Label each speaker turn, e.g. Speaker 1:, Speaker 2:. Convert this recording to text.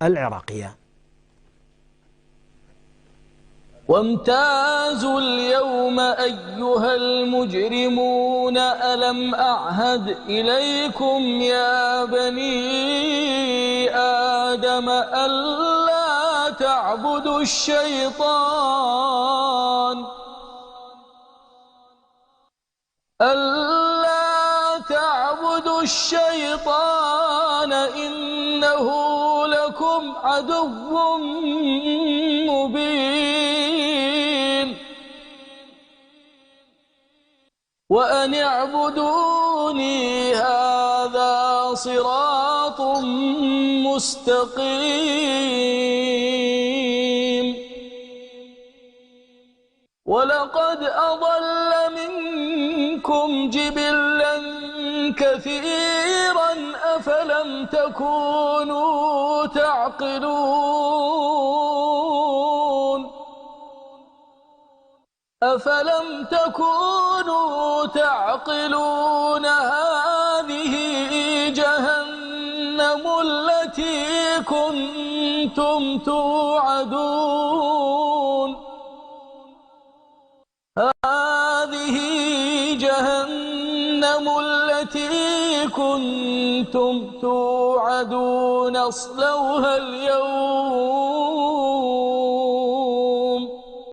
Speaker 1: العراقية.
Speaker 2: وامتازوا اليوم أيها المجرمون ألم أعهد إليكم يا بني آدم ألا تعبدوا الشيطان إنه لكم عدو مبين وأن اعبدوني هذا صراط مستقيم. ولقد أضل منكم جبلا كثيرا أفلم تكونوا تعقلون هذه جهنم التي كنتم توعدون هذه جهنم التي كنتم توعدون اصلوها اليوم